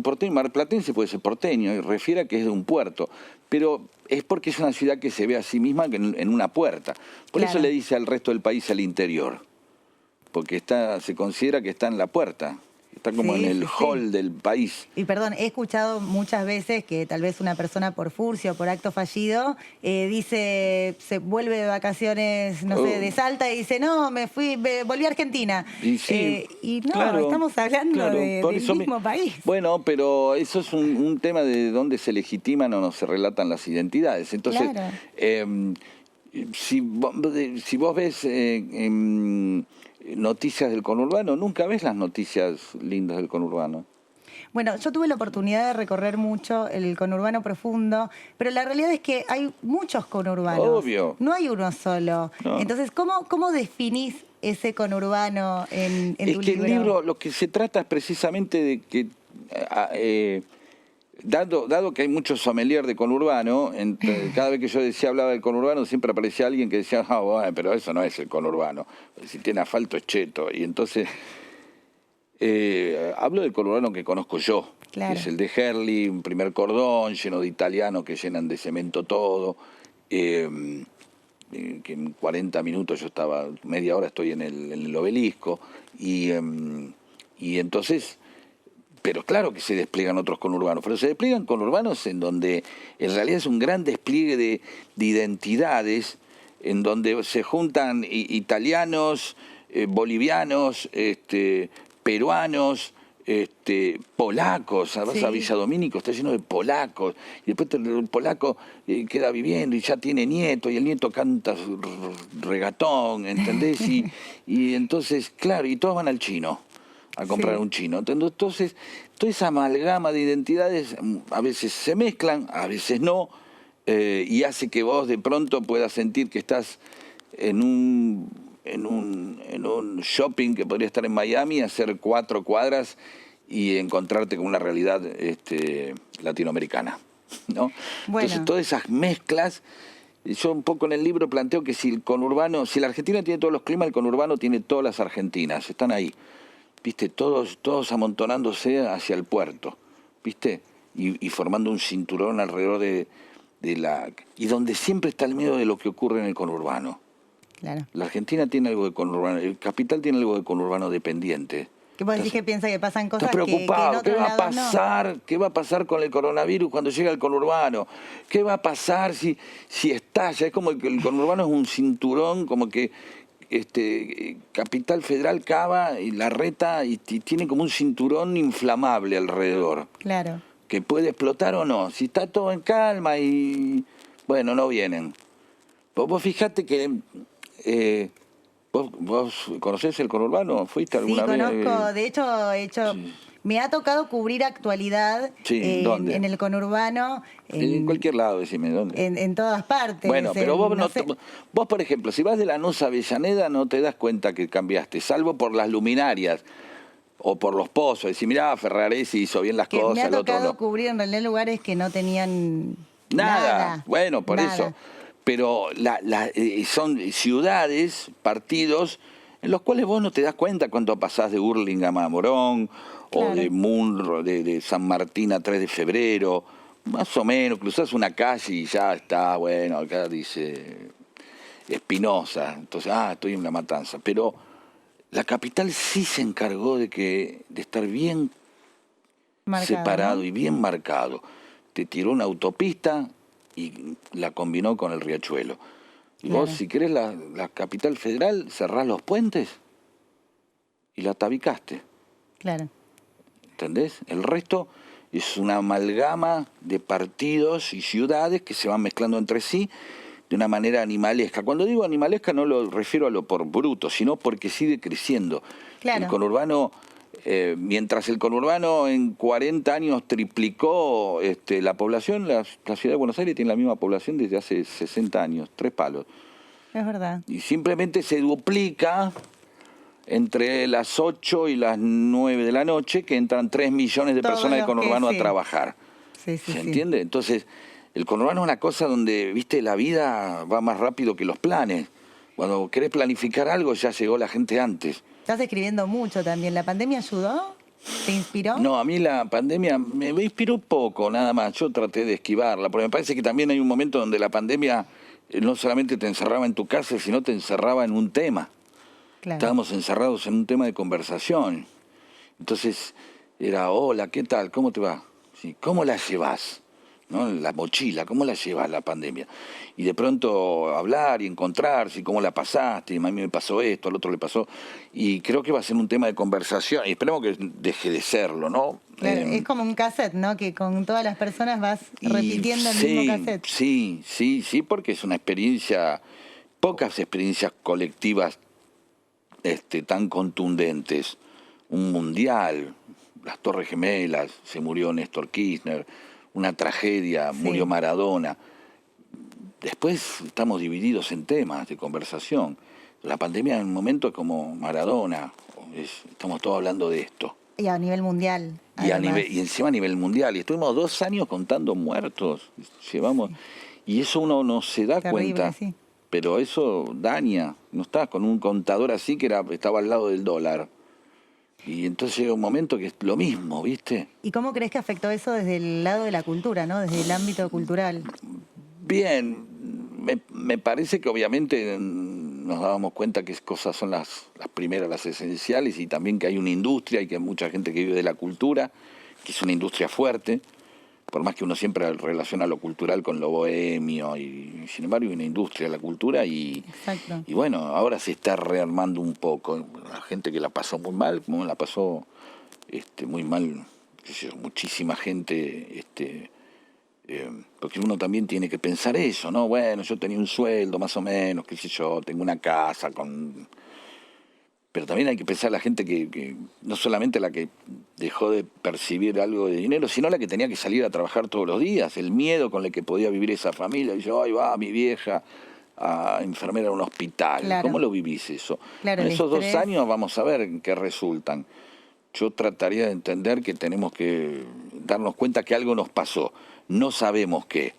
S5: porteño, marplatense puede ser porteño, y refiere a que es de un puerto, pero es porque es una ciudad que se ve a sí misma en una puerta. Por eso
S1: Claro.
S5: le dice al resto del país al interior, porque se considera que está en la puerta. Está como
S1: Sí,
S5: en el
S1: sí, sí.
S5: hall del país.
S1: Y perdón, he escuchado muchas veces que tal vez una persona por furcio, por acto fallido, dice, se vuelve de vacaciones, no sé, de Salta y dice, no, volví a Argentina.
S5: Y sí,
S1: y no,
S5: claro,
S1: estamos hablando
S5: claro, por
S1: del
S5: eso
S1: mismo país.
S5: Bueno, pero eso es un tema de dónde se legitiman o no se relatan las identidades. Entonces,
S1: Claro.
S5: si vos ves noticias del conurbano, nunca ves las noticias lindas del conurbano.
S1: Bueno, yo tuve la oportunidad de recorrer mucho el conurbano profundo, pero la realidad es que hay muchos conurbanos.
S5: Obvio.
S1: No hay uno solo.
S5: No.
S1: Entonces, ¿cómo definís ese conurbano en tu libro?
S5: Es que el libro lo que se trata es precisamente de que, dado que hay muchos sommelier de conurbano, cada vez que yo hablaba del conurbano siempre aparecía alguien que decía, bueno, pero eso no es el conurbano, si tiene asfalto es cheto. Y entonces hablo del conurbano que conozco yo,
S1: Claro.
S5: que es el de Herli, un primer cordón lleno de italianos que llenan de cemento todo. Que en 40 minutos media hora estoy en el obelisco, y entonces, pero claro que se despliegan otros conurbanos, pero se despliegan conurbanos en donde en realidad es un gran despliegue de identidades, en donde se juntan italianos, bolivianos, peruanos, polacos. Vas
S1: Sí.
S5: a Villa Domínico, está lleno de polacos, y después el polaco queda viviendo y ya tiene nieto, y el nieto canta regatón, ¿entendés? Y entonces, claro, y todos van al chino a comprar
S1: Sí.
S5: un chino. Entonces, toda esa amalgama de identidades a veces se mezclan, a veces no, y hace que vos de pronto puedas sentir que estás en un shopping que podría estar en Miami, hacer 4 cuadras y encontrarte con una realidad latinoamericana, ¿no?
S1: Bueno.
S5: Entonces, todas esas mezclas, yo un poco en el libro planteo que si la Argentina tiene todos los climas, el conurbano tiene todas las Argentinas, están ahí, ¿viste? Todos amontonándose hacia el puerto, ¿viste? Y formando un cinturón alrededor y donde siempre está el miedo de lo que ocurre en el conurbano.
S1: Claro.
S5: La Argentina tiene algo de conurbano, el capital tiene algo de conurbano dependiente.
S1: Que vos decís que piensa que pasan cosas
S5: Estás preocupado,
S1: que en
S5: ¿qué
S1: otros
S5: va a
S1: lados no.
S5: pasar? ¿Qué va a pasar con el coronavirus cuando llega al conurbano? ¿Qué va a pasar si estalla? Es como que el conurbano es un cinturón, como que Capital Federal, Cava y Larreta, y tiene como un cinturón inflamable alrededor,
S1: Claro.
S5: que puede explotar o no. Si está todo en calma y, bueno, no vienen. Vos fijate que... ¿Vos conocés el conurbano? ¿Fuiste alguna
S1: Sí,
S5: vez?
S1: conozco. De hecho,
S5: Sí.
S1: me ha tocado cubrir actualidad
S5: Sí, ¿dónde?
S1: en el conurbano.
S5: En cualquier lado, decime, ¿dónde?
S1: En todas partes.
S5: Bueno, pero vos,
S1: no sé.
S5: vos, por ejemplo, si vas de Lanús a Avellaneda no te das cuenta que cambiaste, salvo por las luminarias o por los pozos. Decís, mirá, Ferraresi hizo bien las
S1: Que me
S5: cosas,
S1: ha
S5: el otro
S1: tocado
S5: no.
S1: cubrir en realidad lugares que no tenían
S5: Nada. Bueno, por
S1: nada.
S5: eso. pero son ciudades, partidos, en los cuales vos no te das cuenta cuando pasás de Hurlingham a Morón,
S1: Claro.
S5: o de Munro, de San Martín a 3 de febrero, más o menos, cruzás una calle y ya está, bueno, acá dice Espinosa, entonces, estoy en La Matanza. Pero la capital sí se encargó de estar bien
S1: Marcado,
S5: separado,
S1: ¿no?
S5: y bien marcado. Te tiró una autopista y la combinó con el riachuelo. Y
S1: Claro.
S5: vos, si querés la capital federal, cerrás los puentes y la tabicaste.
S1: Claro.
S5: ¿Entendés? El resto es una amalgama de partidos y ciudades que se van mezclando entre sí de una manera animalesca. Cuando digo animalesca no lo refiero a lo por bruto, sino porque sigue creciendo.
S1: Claro.
S5: El conurbano, mientras el conurbano en 40 años triplicó la población, la ciudad de Buenos Aires tiene la misma población desde hace 60 años, 3 palos.
S1: Es verdad.
S5: Y simplemente se duplica entre las 8 y las 9 de la noche, que entran 3 millones de
S1: Todos
S5: personas del
S1: los que
S5: conurbano
S1: sí.
S5: a trabajar.
S1: Sí, sí,
S5: ¿Se
S1: sí.
S5: entiende? Entonces, el conurbano es una cosa donde, viste, la vida va más rápido que los planes. Cuando querés planificar algo, ya llegó la gente antes.
S1: Estás escribiendo mucho también. ¿La pandemia ayudó? ¿Te inspiró?
S5: No, a mí la pandemia me inspiró poco, nada más. Yo traté de esquivarla, porque me parece que también hay un momento donde la pandemia no solamente te encerraba en tu casa, sino te encerraba en un tema.
S1: Claro.
S5: Estábamos encerrados en un tema de conversación. Entonces era, hola, ¿qué tal? ¿Cómo te va? Sí, ¿cómo la llevas? ¿No? La mochila, ¿cómo la llevas la pandemia? Y de pronto hablar y encontrarse, y cómo la pasaste, y a mí me pasó esto, al otro le pasó. Y creo que va a ser un tema de conversación, y esperemos que deje de serlo, ¿no?
S1: Claro, es como un cassette, ¿no? Que con todas las personas vas
S5: Y
S1: repitiendo el
S5: sí,
S1: mismo cassette.
S5: Sí, porque es una experiencia, pocas experiencias colectivas tan contundentes. Un mundial, las Torres Gemelas, se murió Néstor Kirchner, una tragedia,
S1: Sí.
S5: murió Maradona. Después estamos divididos en temas de conversación. La pandemia en un momento es como Maradona, estamos todos hablando de esto.
S1: Y a nivel mundial.
S5: Y encima a nivel mundial. Y estuvimos 2 años contando muertos. Llevamos, y eso uno no se da
S1: Terrible,
S5: cuenta.
S1: sí.
S5: Pero eso daña. No estás con un contador así que estaba al lado del dólar. Y entonces llega un momento que es lo mismo, ¿viste?
S1: ¿Y cómo crees que afectó eso desde el lado de la cultura, ¿no? Desde el ámbito cultural.
S5: Bien, me parece que obviamente nos dábamos cuenta que cosas son las primeras, las esenciales, y también que hay una industria y que hay mucha gente que vive de la cultura, que es una industria fuerte, por más que uno siempre relaciona lo cultural con lo bohemio, y sin embargo hay una industria de la cultura
S1: Exacto.
S5: y bueno, ahora se está rearmando un poco. La gente que la pasó muy mal, como la pasó muy mal, qué sé yo, muchísima gente, porque uno también tiene que pensar eso, ¿no? Bueno, yo tenía un sueldo más o menos, qué sé yo, tengo una casa con... Pero también hay que pensar la gente que no solamente la que dejó de percibir algo de dinero, sino la que tenía que salir a trabajar todos los días, el miedo con el que podía vivir esa familia. Y yo, ay, va mi vieja a enfermera a un hospital.
S1: Claro.
S5: ¿Cómo lo vivís eso?
S1: Claro,
S5: En
S1: el
S5: esos 2
S1: estrés.
S5: años vamos a ver en qué resultan. Yo trataría de entender que tenemos que darnos cuenta que algo nos pasó. No sabemos qué,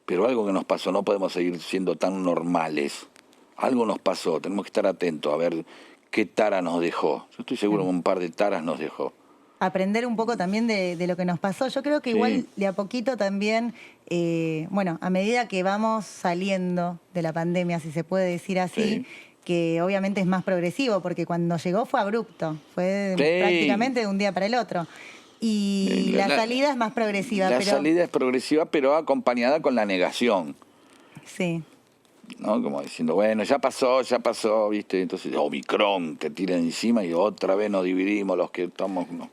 S5: pero algo que nos pasó. No podemos seguir siendo tan normales. Algo nos pasó, tenemos que estar atentos a ver qué tara nos dejó. Yo estoy seguro que un par de taras nos dejó.
S1: Aprender un poco también de lo que nos pasó. Yo creo que
S5: Sí.
S1: igual de a poquito también, bueno, a medida que vamos saliendo de la pandemia, si se puede decir así,
S5: Sí.
S1: que obviamente es más progresivo, porque cuando llegó fue abrupto, fue
S5: Sí.
S1: prácticamente de un día para el otro. Y la salida es más progresiva.
S5: La
S1: pero
S5: salida es progresiva, pero acompañada con la negación,
S1: sí,
S5: ¿no? Como diciendo, bueno, ya pasó, ¿viste? Entonces, Omicron te tira encima y otra vez nos dividimos los que estamos... No.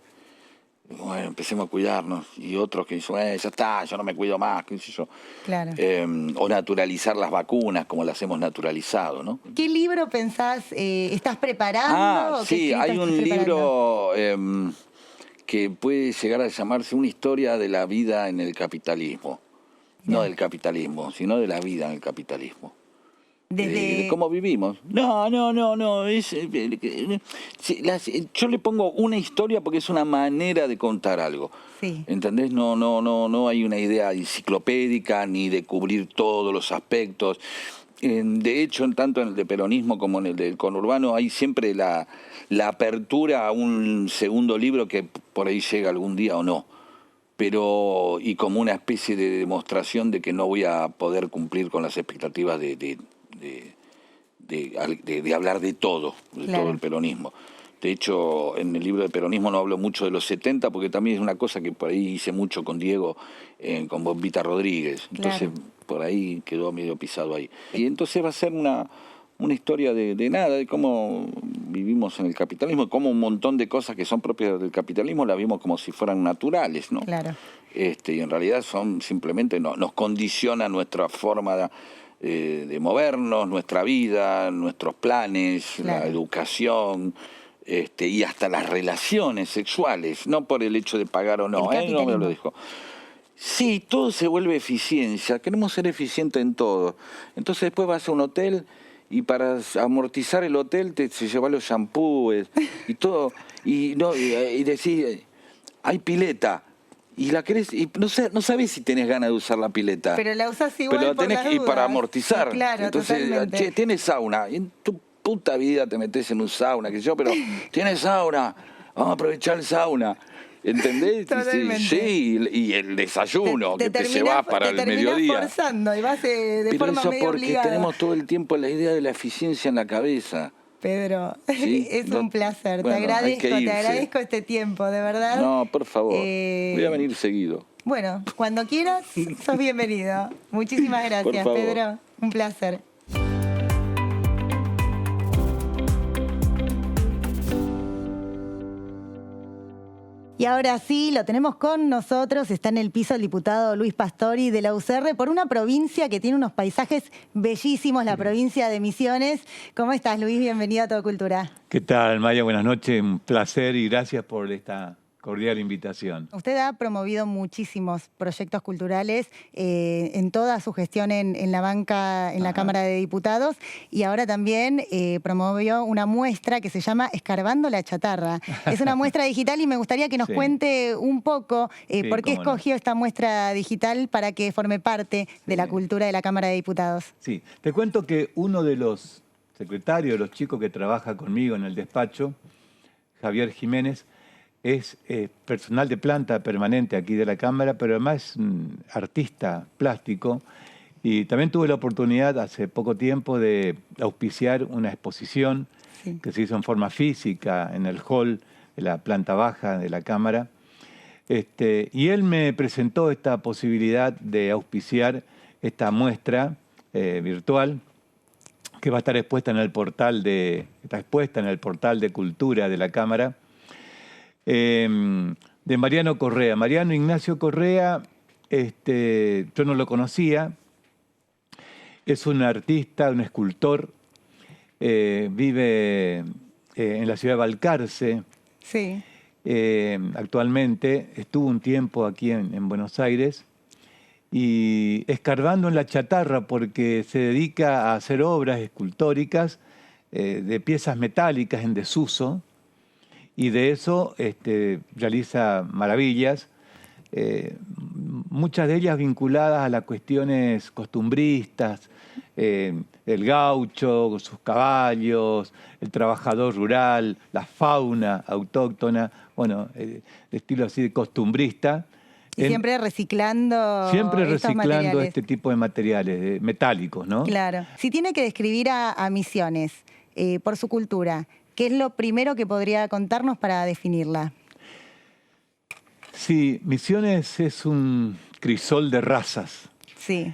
S5: Bueno, empecemos a cuidarnos. Y otros que dicen, ya está, yo no me cuido más, qué sé yo.
S1: claro.
S5: O naturalizar las vacunas como las hemos naturalizado, ¿no?
S1: ¿Qué libro pensás, estás preparando? o qué
S5: Sí,
S1: escrito
S5: hay
S1: estás
S5: un
S1: preparando?
S5: libro que puede llegar a llamarse Una historia de la vida en el capitalismo. No
S1: Bien.
S5: del capitalismo, sino de la vida en el capitalismo.
S1: Desde...
S5: cómo vivimos. No. Yo le pongo una historia porque es una manera de contar algo.
S1: Sí.
S5: ¿Entendés? No hay una idea enciclopédica ni de cubrir todos los aspectos. De hecho, tanto en el de peronismo como en el del conurbano hay siempre la apertura a un segundo libro que por ahí llega algún día o no. Pero, y como una especie de demostración de que no voy a poder cumplir con las expectativas de hablar de todo, todo el peronismo. De hecho, en el libro de peronismo no hablo mucho de los 70, porque también es una cosa que por ahí hice mucho con Diego, con Bombita Rodríguez. Entonces, por ahí quedó medio pisado ahí. Y entonces va a ser una historia de nada, de cómo vivimos en el capitalismo, cómo un montón de cosas que son propias del capitalismo las vimos como si fueran naturales, ¿no?
S1: Claro.
S5: Y en realidad son simplemente, nos condiciona nuestra forma de movernos, nuestra vida, nuestros planes, la educación, y hasta las relaciones sexuales, no por el hecho de pagar o no, no me lo dijo. Sí, todo se vuelve eficiencia, queremos ser eficientes en todo. Entonces después vas a un hotel y para amortizar el hotel se lleva los shampoos y todo, y decís, hay pileta. Y la querés, y no sabés si tenés ganas de usar la pileta.
S1: Pero la usás igual
S5: pero
S1: por las
S5: y para
S1: dudas.
S5: amortizar.
S1: Sí, claro,
S5: entonces,
S1: totalmente.
S5: Tienes sauna. Y en tu puta vida te metes en un sauna, qué sé yo, pero tienes sauna. Vamos a aprovechar el sauna. ¿Entendés?
S1: Totalmente.
S5: Sí, y el desayuno que te llevas para el mediodía.
S1: Te terminás forzando y vas de forma medio
S5: porque
S1: obligada.
S5: tenemos todo el tiempo la idea de la eficiencia en la cabeza.
S1: Pedro,
S5: ¿Sí?
S1: es un placer.
S5: Bueno,
S1: te agradezco este tiempo, de verdad.
S5: No, por favor. Voy a venir seguido.
S1: Bueno, cuando quieras, sos bienvenido. Muchísimas gracias, Pedro. Un placer. Y ahora sí, lo tenemos con nosotros, está en el piso el diputado Luis Pastori de la UCR por una provincia que tiene unos paisajes bellísimos, la provincia de Misiones. ¿Cómo estás, Luis? Bienvenido a Todo Cultura.
S6: ¿Qué tal, Maya? Buenas noches, un placer y gracias por esta cordial invitación.
S1: Usted ha promovido muchísimos proyectos culturales en toda su gestión en la banca, en la Cámara de Diputados, y ahora también promovió una muestra que se llama Escarbando la Chatarra. Es una muestra digital y me gustaría que nos cuente un poco por qué escogió esta muestra digital para que forme parte de la cultura de la Cámara de Diputados.
S6: Sí, te cuento que uno de los secretarios, de los chicos que trabaja conmigo en el despacho, Javier Jiménez, es personal de planta permanente aquí de la Cámara, pero además es un artista plástico. Y también tuve la oportunidad hace poco tiempo de auspiciar una exposición que se hizo en forma física en el hall de la planta baja de la Cámara. Y él me presentó esta posibilidad de auspiciar esta muestra virtual que va a estar expuesta en el portal de Cultura de la Cámara. De Mariano Correa. Mariano Ignacio Correa, yo no lo conocía, es un artista, un escultor, vive en la ciudad de Balcarce.
S1: Sí.
S6: Actualmente estuvo un tiempo aquí en Buenos Aires y escarbando en la chatarra porque se dedica a hacer obras escultóricas de piezas metálicas en desuso. Y de eso realiza maravillas, muchas de ellas vinculadas a las cuestiones costumbristas, el gaucho, sus caballos, el trabajador rural, la fauna autóctona, bueno, de estilo así de costumbrista.
S1: Y siempre reciclando
S6: este tipo de materiales metálicos, ¿no?
S1: Claro. Si tiene que describir a Misiones por su cultura, ¿qué es lo primero que podría contarnos para definirla?
S6: Sí, Misiones es un crisol de razas.
S1: Sí.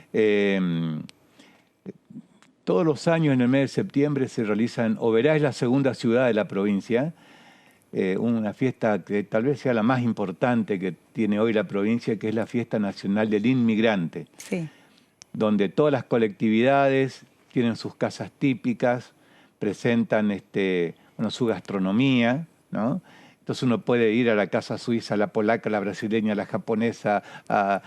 S6: Todos los años en el mes de septiembre se realizan, Oberá es la segunda ciudad de la provincia, una fiesta que tal vez sea la más importante que tiene hoy la provincia, que es la Fiesta Nacional del Inmigrante.
S1: Sí.
S6: Donde todas las colectividades tienen sus casas típicas, presentan su gastronomía, ¿no? Entonces uno puede ir a la casa suiza, a la polaca, a la brasileña, a la japonesa, a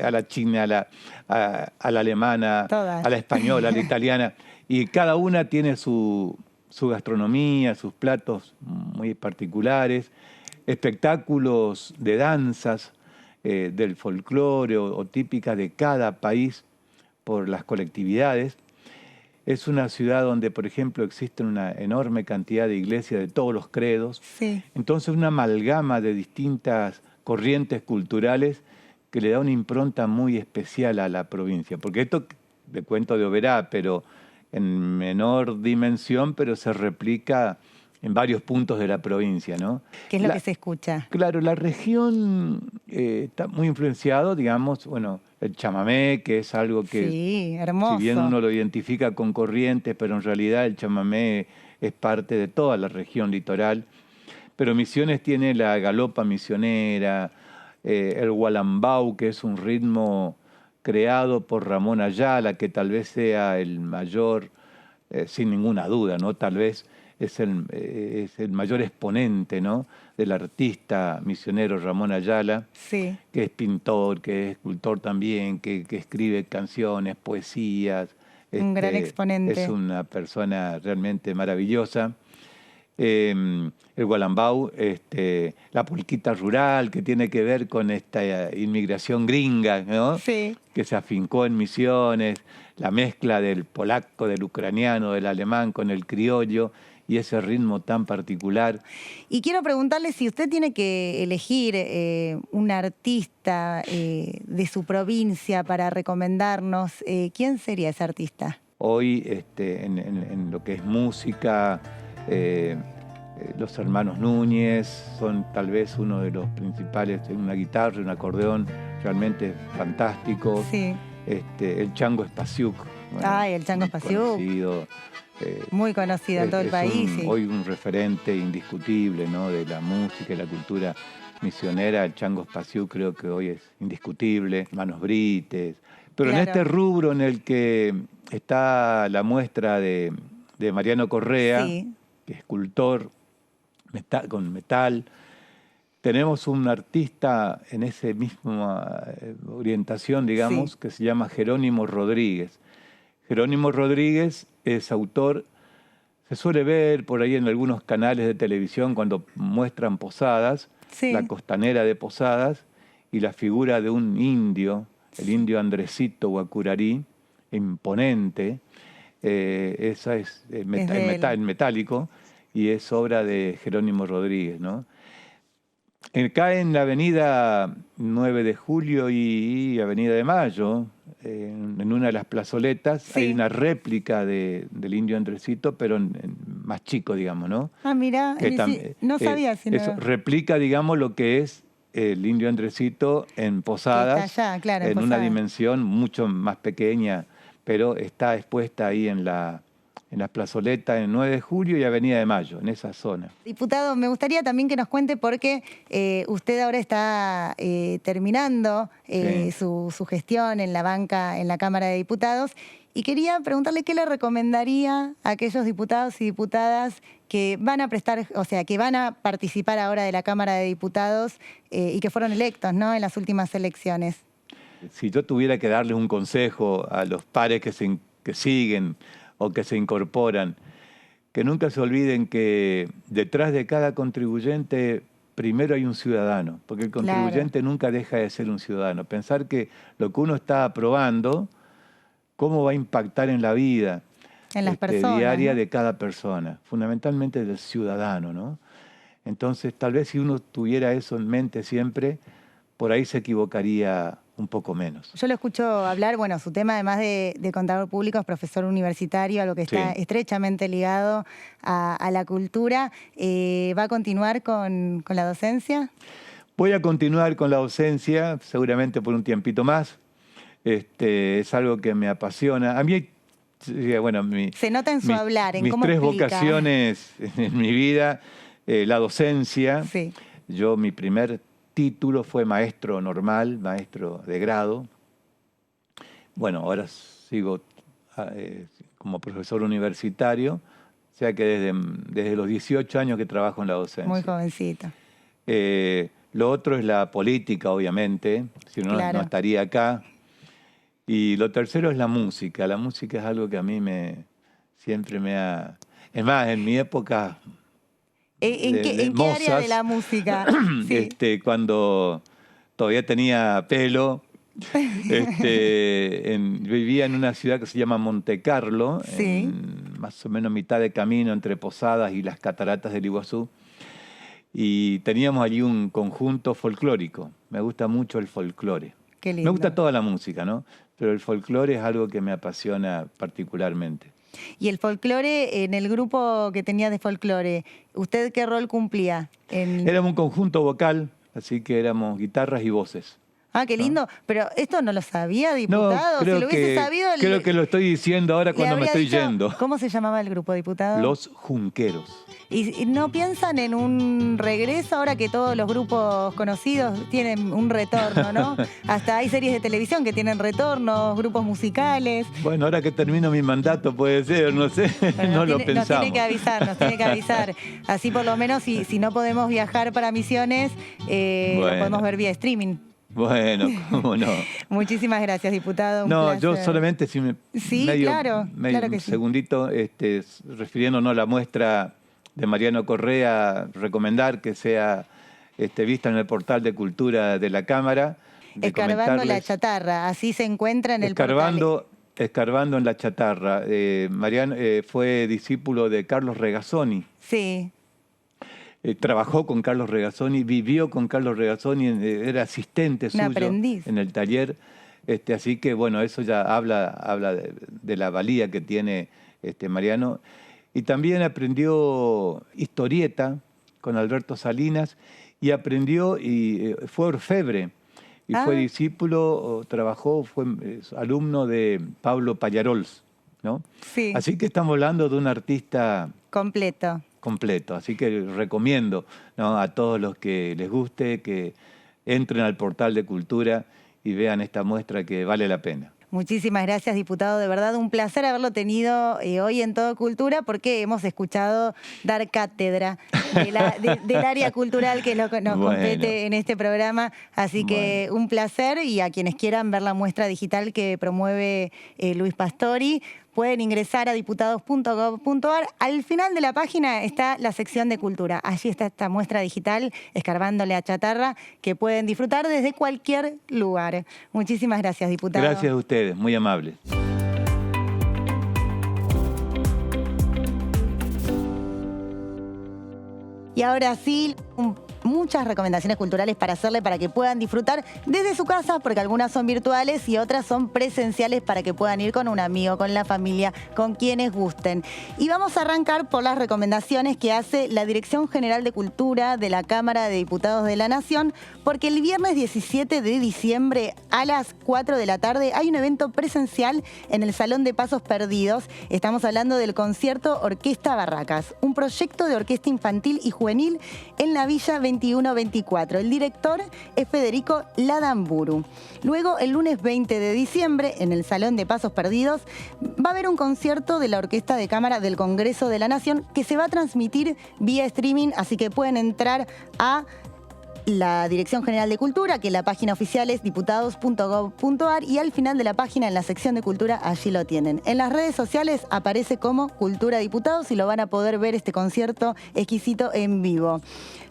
S6: la china, a la alemana,
S1: todas,
S6: a la española, a la italiana. Y cada una tiene su gastronomía, sus platos muy particulares, espectáculos de danzas del folclore o típicas de cada país por las colectividades. Es una ciudad donde, por ejemplo, existe una enorme cantidad de iglesias de todos los credos.
S1: Sí.
S6: Entonces, una amalgama de distintas corrientes culturales que le da una impronta muy especial a la provincia. Porque esto, le cuento de Oberá, pero en menor dimensión, pero se replica en varios puntos de la provincia, ¿no?
S1: ¿Qué es lo que se escucha?
S6: Claro, la región está muy influenciado, digamos, bueno, el chamamé, que es algo que,
S1: sí, hermoso.
S6: si bien uno lo identifica con Corrientes, pero en realidad el chamamé es parte de toda la región litoral. Pero Misiones tiene la galopa misionera, el gualambau, que es un ritmo creado por Ramón Ayala, que tal vez sea el mayor, sin ninguna duda, ¿no? Tal vez es el mayor exponente, ¿no?, del artista misionero Ramón Ayala,
S1: sí.
S6: que es pintor, que es escultor también, que escribe canciones, poesías.
S1: Un gran exponente.
S6: Es una persona realmente maravillosa. El gualambau, la polquita rural, que tiene que ver con esta inmigración gringa, ¿no?
S1: Sí.
S6: Que se afincó en Misiones, la mezcla del polaco, del ucraniano, del alemán con el criollo, y ese ritmo tan particular.
S1: Y quiero preguntarle si usted tiene que elegir un artista de su provincia para recomendarnos, ¿quién sería ese artista?
S6: Hoy, en lo que es música, los hermanos Núñez son tal vez uno de los principales, una guitarra, un acordeón realmente fantástico.
S1: Sí.
S6: El Chango Espasiuk. Bueno,
S1: ay, el Chango Espasiuk.
S6: Conocido.
S1: Muy conocido en todo el país. Sí.
S6: Hoy un referente indiscutible, ¿no?, de la música y la cultura misionera. El Chango Espasiuk creo que hoy es indiscutible. Manos Brites. Pero
S1: claro.
S6: En este rubro en el que está la muestra de Mariano Correa,
S1: sí.
S6: que es escultor con metal, tenemos un artista en esa misma orientación, digamos,
S1: sí.
S6: que se llama Jerónimo Rodríguez. Jerónimo Rodríguez es autor, se suele ver por ahí en algunos canales de televisión cuando muestran Posadas,
S1: sí.
S6: la costanera de Posadas, y la figura de un indio, el indio Andresito Guacurarí, imponente. Esa es en metálico, y es obra de Jerónimo Rodríguez, ¿no? Acá en la avenida 9 de Julio y avenida de Mayo, en una de las plazoletas,
S1: sí.
S6: hay una réplica del indio Andresito, pero más chico, digamos, ¿no?
S1: Ah, mira, no sabía.
S6: Eso replica, digamos, lo que es el indio Andresito en Posadas,
S1: está allá, claro,
S6: en una dimensión mucho más pequeña, pero está expuesta ahí en la plazoleta en 9 de Julio y Avenida de Mayo, en esa zona.
S1: Diputado, me gustaría también que nos cuente porque usted ahora está terminando
S6: sí.
S1: su gestión en la banca, en la Cámara de Diputados, y quería preguntarle qué le recomendaría a aquellos diputados y diputadas que van a que van a participar ahora de la Cámara de Diputados y que fueron electos, ¿no?, en las últimas elecciones.
S6: Si yo tuviera que darles un consejo a los pares que siguen o que se incorporan, que nunca se olviden que detrás de cada contribuyente primero hay un ciudadano, porque el contribuyente claro. nunca deja de ser un ciudadano. Pensar que lo que uno está aprobando, cómo va a impactar en la vida
S1: en las personas,
S6: diaria,
S1: ¿no?,
S6: de cada persona, fundamentalmente del ciudadano, ¿no? Entonces, tal vez si uno tuviera eso en mente siempre, por ahí se equivocaría un poco menos.
S1: Yo lo escucho hablar, bueno, su tema además de contador público es profesor universitario, algo que está sí. estrechamente ligado a la cultura. ¿Va a continuar con la docencia?
S6: Voy a continuar con la docencia, seguramente por un tiempito más. Es algo que me apasiona. A mí, bueno,
S1: se nota en su hablar, en
S6: mis
S1: cómo
S6: tres
S1: explica.
S6: vocaciones en mi vida, la docencia.
S1: Sí.
S6: Yo, mi primer título fue maestro normal, maestro de grado. Bueno, ahora sigo como profesor universitario, o sea que desde los 18 años que trabajo en la docencia.
S1: Muy jovencito.
S6: Lo otro es la política, obviamente, si no, claro. no estaría acá. Y lo tercero es la música. La música es algo que a mí me Siempre me ha... Es más, en mi época...
S1: ¿En qué área de la música? Sí.
S6: Cuando todavía tenía pelo, vivía en una ciudad que se llama Monte Carlo,
S1: Sí.
S6: más o menos mitad de camino entre Posadas y las cataratas del Iguazú. Y teníamos allí un conjunto folclórico. Me gusta mucho el folclore.
S1: Qué lindo.
S6: Me gusta toda la música, ¿no? Pero el folclore es algo que me apasiona particularmente.
S1: Y el folclore, en el grupo que tenía de folclore, ¿usted qué rol cumplía?
S6: Éramos un conjunto vocal, así que éramos guitarras y voces.
S1: Ah, qué lindo. Pero esto no lo sabía,
S6: No,
S1: diputado. Si lo hubiese sabido...
S6: creo que lo estoy diciendo ahora
S1: le
S6: cuando me
S1: habría
S6: estoy
S1: dicho,
S6: yendo.
S1: ¿Cómo se llamaba el grupo, diputado?
S6: Los Junqueros.
S1: ¿Y no piensan en un regreso ahora que todos los grupos conocidos tienen un retorno, no? Hasta hay series de televisión que tienen retornos, grupos musicales.
S6: Bueno, ahora que termino mi mandato puede ser, no sé,
S1: Bueno,
S6: no lo
S1: nos
S6: pensamos.
S1: nos tiene que avisar. Así por lo menos si no podemos viajar para Misiones, lo
S6: Bueno.
S1: podemos ver vía streaming.
S6: Bueno, cómo no.
S1: Muchísimas gracias, diputado. Un
S6: No,
S1: placer.
S6: yo solamente, si me...
S1: Sí, claro que
S6: un
S1: sí.
S6: segundito, refiriéndonos a la muestra de Mariano Correa, recomendar que sea vista en el portal de Cultura de la Cámara.
S1: Escarbando la chatarra, así se encuentra en el portal.
S6: Escarbando en la chatarra. Mariano fue discípulo de Carlos Regazzoni.
S1: Sí.
S6: Trabajó con Carlos Regazzoni, vivió con Carlos Regazzoni, era asistente suyo
S1: aprendiz.
S6: en el taller. Así que, bueno, eso ya habla de la valía que tiene Mariano. Y también aprendió historieta con Alberto Salinas y aprendió, y fue orfebre. Y fue discípulo, fue alumno de Pablo Pallarols, ¿no?
S1: Sí.
S6: Así que estamos hablando de un artista
S1: Completo.
S6: completo. Así que recomiendo, ¿no?, a todos los que les guste que entren al portal de Cultura y vean esta muestra que vale la pena.
S1: Muchísimas gracias, diputado. De verdad, un placer haberlo tenido hoy en Todo Cultura porque hemos escuchado dar cátedra del área cultural que nos compete en este programa. Así que un placer, y a quienes quieran ver la muestra digital que promueve Luis Pastori, pueden ingresar a diputados.gov.ar. Al final de la página está la sección de cultura. Allí está esta muestra digital, Escarbándole a Chatarra, que pueden disfrutar desde cualquier lugar. Muchísimas gracias, diputado.
S6: Gracias a ustedes, muy amables.
S1: Y ahora sí, muchas recomendaciones culturales para hacerle para que puedan disfrutar desde su casa, porque algunas son virtuales y otras son presenciales para que puedan ir con un amigo, con la familia, con quienes gusten. Y vamos a arrancar por las recomendaciones que hace la Dirección General de Cultura de la Cámara de Diputados de la Nación, porque el viernes 17 de diciembre a las 4 de la tarde hay un evento presencial en el Salón de Pasos Perdidos. Estamos hablando del concierto Orquesta Barracas, un proyecto de orquesta infantil y juvenil en la Villa 2124. El director es Federico Ladamburu. Luego, el lunes 20 de diciembre, en el Salón de Pasos Perdidos, va a haber un concierto de la Orquesta de Cámara del Congreso de la Nación que se va a transmitir vía streaming, así que pueden entrar a la Dirección General de Cultura, que la página oficial es diputados.gov.ar, y al final de la página, en la sección de Cultura, allí lo tienen. En las redes sociales aparece como Cultura Diputados y lo van a poder ver este concierto exquisito en vivo.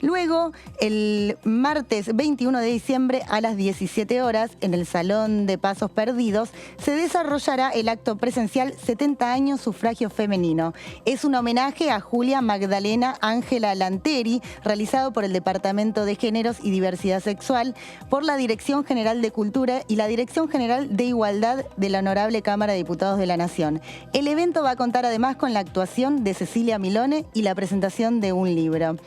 S1: Luego, el martes 21 de diciembre a las 17 horas, en el Salón de Pasos Perdidos, se desarrollará el acto presencial 70 años sufragio femenino. Es un homenaje a Julia Magdalena Ángela Lanteri, realizado por el Departamento de Géneros y Diversidad Sexual, por la Dirección General de Cultura y la Dirección General de Igualdad de la Honorable Cámara de Diputados de la Nación. El evento va a contar además con la actuación de Cecilia Milone y la presentación de un libro.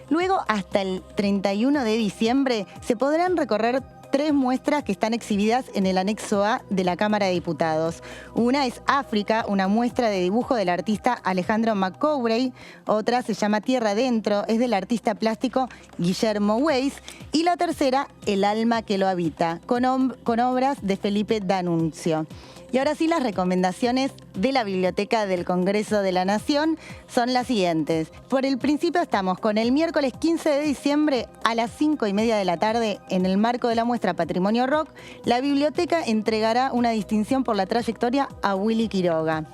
S1: Luego, hasta el 31 de diciembre, se podrán recorrer 3 muestras que están exhibidas en el anexo A de la Cámara de Diputados. Una es África, una muestra de dibujo del artista Alejandro McCowray. Otra se llama Tierra Adentro, es del artista plástico Guillermo Weiss. Y la tercera, El alma que lo habita, con obras de Felipe D'Annunzio. Y ahora sí, las recomendaciones de la Biblioteca del Congreso de la Nación son las siguientes. Por el principio estamos con el miércoles 15 de diciembre a las 5:30 de la tarde, en el marco de la muestra Patrimonio Rock, la biblioteca entregará una distinción por la trayectoria a Willy Quiroga.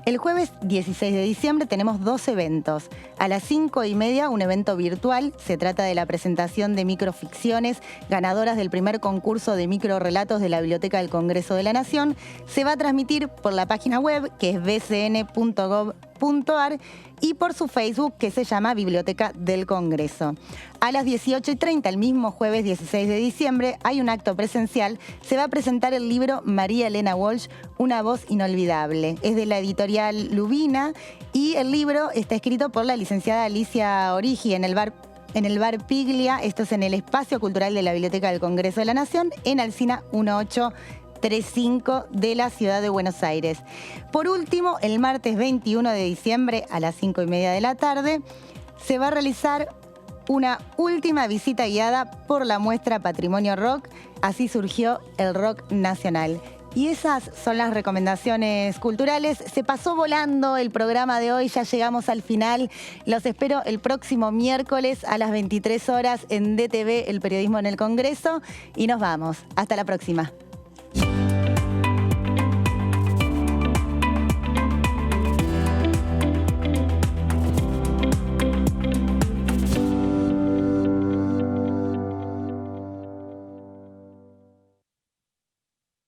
S1: El jueves 16 de diciembre tenemos 2 eventos. A las 5:30, un evento virtual. Se trata de la presentación de microficciones ganadoras del primer concurso de microrelatos de la Biblioteca del Congreso de la Nación. Se va a transmitir por la página web, que es bcn.gov.ar, y por su Facebook, que se llama Biblioteca del Congreso. A las 18:30, el mismo jueves 16 de diciembre, hay un acto presencial. Se va a presentar el libro María Elena Walsh, Una voz inolvidable. Es de la editorial Lubina y el libro está escrito por la licenciada Alicia Origi en el bar Piglia. Esto es en el Espacio Cultural de la Biblioteca del Congreso de la Nación, en Alsina 1835 de la ciudad de Buenos Aires. Por último, el martes 21 de diciembre a las 5:30 de la tarde se va a realizar una última visita guiada por la muestra Patrimonio Rock. Así surgió el rock nacional. Y esas son las recomendaciones culturales. Se pasó volando el programa de hoy, ya llegamos al final. Los espero el próximo miércoles a las 23 horas en DTV, El Periodismo en el Congreso. Y nos vamos. Hasta la próxima.